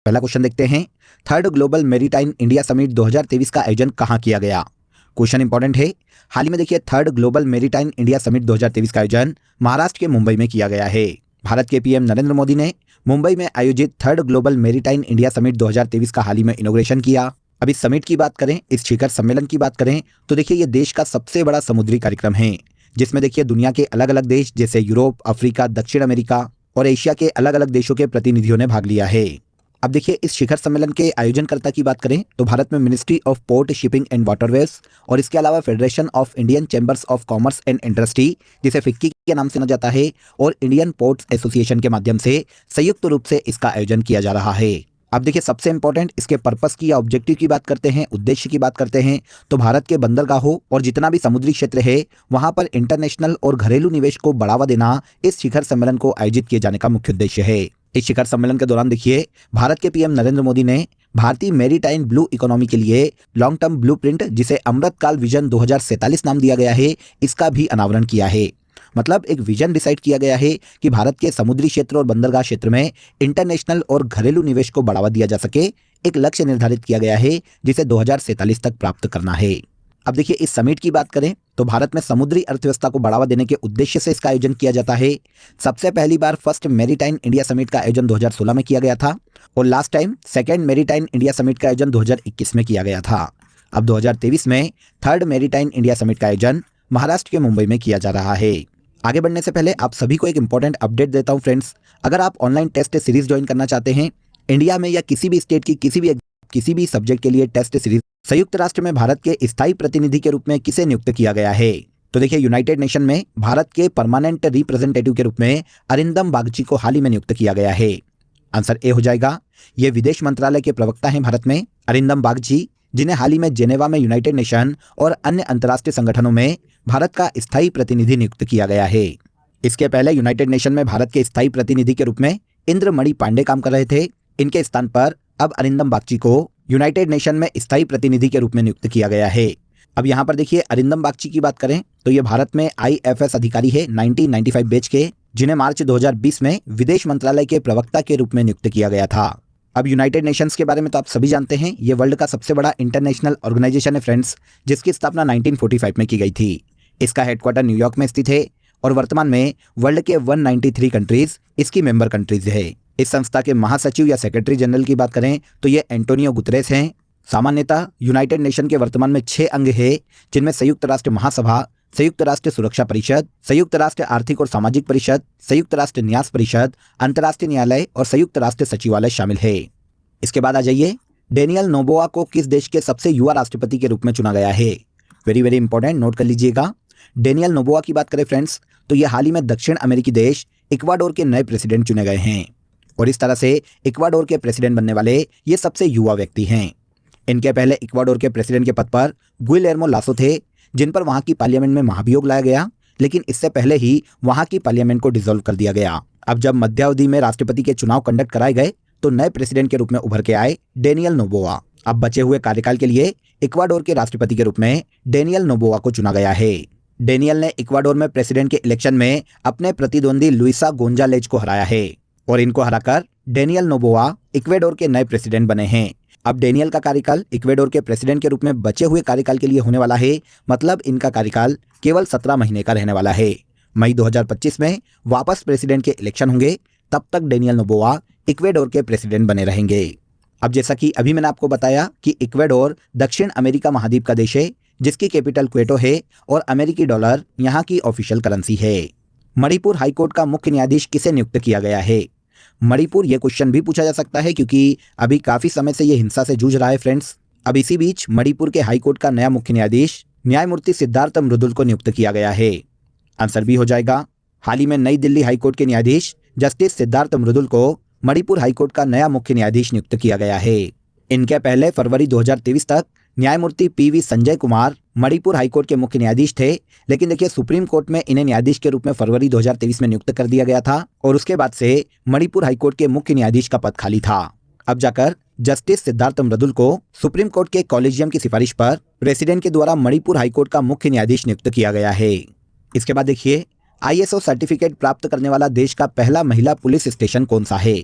पहला क्वेश्चन देखते हैं, third global maritime India summit 2023 का आयोजन कहाँ किया गया। क्वेश्चन इंपॉर्टेंट है। हाल ही में देखिए third global maritime India summit 2023 का आयोजन महाराष्ट्र के मुंबई में किया गया है। भारत के पीएम नरेंद्र मोदी ने मुंबई में आयोजित third global maritime India summit 2023 का हाल ही में इनॉग्रेशन किया। अब इस समिट की बात करें, इस शिखर सम्मेलन की बात करें तो देखिए ये देश का सबसे बड़ा समुद्री कार्यक्रम है, जिसमें देखिए दुनिया के अलग अलग देश जैसे यूरोप, अफ्रीका, दक्षिण अमेरिका और एशिया के अलग अलग देशों के प्रतिनिधियों ने भाग लिया है। अब देखिए इस शिखर सम्मेलन के आयोजनकर्ता की बात करें तो भारत में ministry of port, shipping and waterways और इसके अलावा federation of Indian chambers of commerce and industry, जिसे फिक्की के नाम से जाना जाता है, और इंडियन पोर्ट्स एसोसिएशन के माध्यम से संयुक्त रूप से इसका आयोजन किया जा रहा है। अब देखिए सबसे इंपॉर्टेंट इसके पर्पस की या ऑब्जेक्टिव की बात करते हैं, उद्देश्य की बात करते हैं तो भारत के बंदरगाहों और जितना भी समुद्री क्षेत्र है वहां पर इंटरनेशनल और घरेलू निवेश को बढ़ावा देना इस शिखर सम्मेलन को आयोजित किए जाने का मुख्य उद्देश्य है। इस शिखर सम्मेलन के दौरान देखिए भारत के पीएम नरेंद्र मोदी ने भारतीय मैरीटाइम ब्लू इकोनॉमी के लिए लॉन्ग टर्म ब्लूप्रिंट, जिसे अमृतकाल विजन 2047 नाम दिया गया है, इसका भी अनावरण किया है। मतलब एक विजन डिसाइड किया गया है कि भारत के समुद्री क्षेत्र और बंदरगाह क्षेत्र में इंटरनेशनल और घरेलू निवेश को बढ़ावा दिया जा सके। एक लक्ष्य निर्धारित किया गया है जिसे 2047 तक प्राप्त करना है। अब देखिए इस समिट की बात करें तो भारत में समुद्री अर्थव्यवस्था को बढ़ावा देने के उद्देश्य से इसका आयोजन किया जाता है। सबसे पहली बार फर्स्ट मैरीटाइम इंडिया समिट का आयोजन 2016 में किया गया था और last time second maritime India summit का आयोजन 2021 में किया गया था। अब 2023 में थर्ड मैरीटाइम इंडिया समिट का आयोजन महाराष्ट्र के मुंबई में किया जा रहा है। आगे बढ़ने से पहले आप सभी को एक इंपॉर्टेंट अपडेट देता हूं फ्रेंड्स। अगर आप ऑनलाइन टेस्ट सीरीज ज्वाइन करना चाहते हैं इंडिया में या किसी भी स्टेट की किसी भी सब्जेक्ट के लिए टेस्ट सीरीज, संयुक्त राष्ट्र में भारत के स्थायी प्रतिनिधि के रूप में किसे नियुक्त किया गया है तो देखिए यूनाइटेड नेशन में भारत के परमानेंट रिप्रेजेंटेटिव के रूप में अरिंदम बागची को हाल ही में नियुक्त किया गया है। आंसर ए हो जाएगा। ये विदेश मंत्रालय के प्रवक्ता हैं भारत में, अरिंदम बागची, जिन्हें हाल ही में जेनेवा में यूनाइटेड नेशन और अन्य अंतर्राष्ट्रीय संगठनों में भारत का स्थायी प्रतिनिधि नियुक्त किया गया है। इसके पहले यूनाइटेड नेशन में भारत के स्थायी प्रतिनिधि के रूप में इंद्रमणि पांडे काम कर रहे थे। इनके स्थान पर अब अरिंदम बागची को यूनाइटेड नेशन में स्थायी प्रतिनिधि के रूप में नियुक्त किया गया है। अब यहाँ पर देखिए अरिंदम बागची की बात करें तो ये भारत में IFS अधिकारी है 1995 बैच के, जिन्हें मार्च 2020 में विदेश मंत्रालय के प्रवक्ता के रूप में नियुक्त किया गया था। अब यूनाइटेड नेशंस के बारे में तो आप सभी जानते हैं, ये वर्ल्ड का सबसे बड़ा इंटरनेशनल ऑर्गेनाइजेशन है फ्रेंड्स, जिसकी स्थापना 1945 में की गई थी। इसका हेडक्वार्टर न्यूयॉर्क में स्थित है और वर्तमान में वर्ल्ड के 193 कंट्रीज इसकी मेंबर कंट्रीज है। इस संस्था के महासचिव या सेक्रेटरी जनरल की बात करें तो ये एंटोनियो गुतरेस हैं। सामान्यतः यूनाइटेड नेशन के वर्तमान में 6 अंग है, जिनमें संयुक्त राष्ट्र महासभा, संयुक्त राष्ट्र सुरक्षा परिषद, संयुक्त राष्ट्र आर्थिक और सामाजिक परिषद, संयुक्त राष्ट्र न्यास परिषद, अंतर्राष्ट्रीय न्यायालय और संयुक्त राष्ट्र सचिवालय शामिल है। इसके बाद आ जाइए, डेनियल नोबोआ को किस देश के सबसे युवा राष्ट्रपति के रूप में चुना गया है। वेरी वेरी इंपॉर्टेंट, नोट कर लीजिएगा। डेनियल नोबोआ की बात करें फ्रेंड्स तो ये हाल ही में दक्षिण अमेरिकी देश इक्वाडोर के नए प्रेसिडेंट चुने गए हैं और इस तरह से इक्वाडोर के प्रेसिडेंट बनने वाले ये सबसे युवा व्यक्ति हैं। इनके पहले इक्वाडोर के प्रेसिडेंट के पद पर गुइलेर्मो लासो थे, जिन पर वहां की पार्लियामेंट में महाभियोग लाया गया, लेकिन इससे पहले ही वहां की पार्लियामेंट को डिसॉल्व कर दिया गया। अब जब मध्यावधि में राष्ट्रपति के चुनाव कंडक्ट कराए गए तो नए प्रेसिडेंट के रूप में उभर के आए डेनियल नोबोआ। अब बचे हुए कार्यकाल के लिए इक्वाडोर के राष्ट्रपति के रूप में डेनियल नोबोआ को चुना गया है। डेनियल ने इक्वाडोर में प्रेसिडेंट के इलेक्शन में अपने प्रतिद्वंदी लुइसा गोंजालेज को हराया है और इनको हराकर डेनियल नोबोआ इक्वाडोर के नए प्रेसिडेंट बने हैं। अब डेनियल का कार्यकाल इक्वाडोर के प्रेसिडेंट के रूप में बचे हुए कार्यकाल के लिए होने वाला है, मतलब इनका कार्यकाल केवल 17 महीने का रहने वाला है। मई 2025 में वापस प्रेसिडेंट के इलेक्शन होंगे, तब तक डेनियल नोबोआ इक्वाडोर के प्रेसिडेंट बने रहेंगे। अब जैसा कि अभी मैंने आपको बताया कि इक्वाडोर दक्षिण अमेरिका महाद्वीप का देश है, जिसकी कैपिटल क्वेटो है और अमेरिकी डॉलर यहाँ की ऑफिशियल करेंसी है। मणिपुर हाईकोर्ट का मुख्य न्यायाधीश किसे नियुक्त किया गया है। मणिपुर, ये क्वेश्चन भी पूछा जा सकता है क्योंकि अभी काफी समय से ये हिंसा से जूझ रहा है फ्रेंड्स। अब इसी बीच मणिपुर के हाईकोर्ट का नया मुख्य न्यायाधीश न्यायमूर्ति सिद्धार्थ मृदुल को नियुक्त किया गया है। आंसर बी हो जाएगा। हाल ही में नई दिल्ली हाईकोर्ट के न्यायाधीश जस्टिस सिद्धार्थ मृदुल को मणिपुर हाईकोर्ट का नया मुख्य न्यायाधीश नियुक्त किया गया है। इनके पहले फरवरी 2023 तक न्यायमूर्ति PV संजय कुमार मणिपुर हाईकोर्ट के मुख्य न्यायाधीश थे, लेकिन देखिए सुप्रीम कोर्ट में इन्हें न्यायाधीश के रूप में फरवरी 2023 में नियुक्त कर दिया गया था और उसके बाद से मणिपुर हाईकोर्ट के मुख्य न्यायाधीश का पद खाली था। अब जाकर जस्टिस सिद्धार्थ मृदुल को सुप्रीम कोर्ट के कॉलेजियम की सिफारिश पर प्रेसिडेंट के द्वारा मणिपुर हाईकोर्ट का मुख्य न्यायाधीश नियुक्त किया गया है। इसके बाद देखिए ISO सर्टिफिकेट प्राप्त करने वाला देश का पहला महिला पुलिस स्टेशन कौन सा है।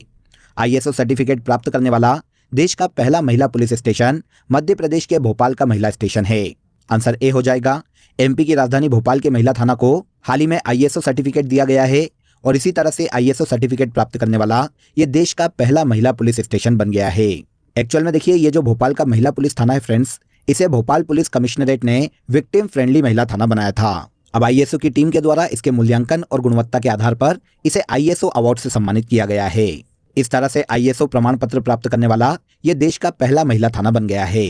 आईएसओ सर्टिफिकेट प्राप्त करने वाला देश का पहला महिला पुलिस स्टेशन मध्य प्रदेश के भोपाल का महिला स्टेशन है। आंसर ए हो जाएगा। एमपी की राजधानी भोपाल के महिला थाना को हाल ही में आईएसओ सर्टिफिकेट दिया गया है और इसी तरह से आईएसओ सर्टिफिकेट प्राप्त करने वाला ये देश का पहला महिला पुलिस स्टेशन बन गया है। एक्चुअल में देखिए, ये जो भोपाल का महिला पुलिस थाना है फ्रेंड्स, इसे भोपाल पुलिस कमिश्नरेट ने विक्टिम फ्रेंडली महिला थाना बनाया था। अब आईएसओ की टीम के द्वारा इसके मूल्यांकन और गुणवत्ता के आधार पर इसे आईएसओ अवार्ड से सम्मानित किया गया है। इस तरह से आईएसओ प्रमाण पत्र प्राप्त करने वाला ये देश का पहला महिला थाना बन गया है।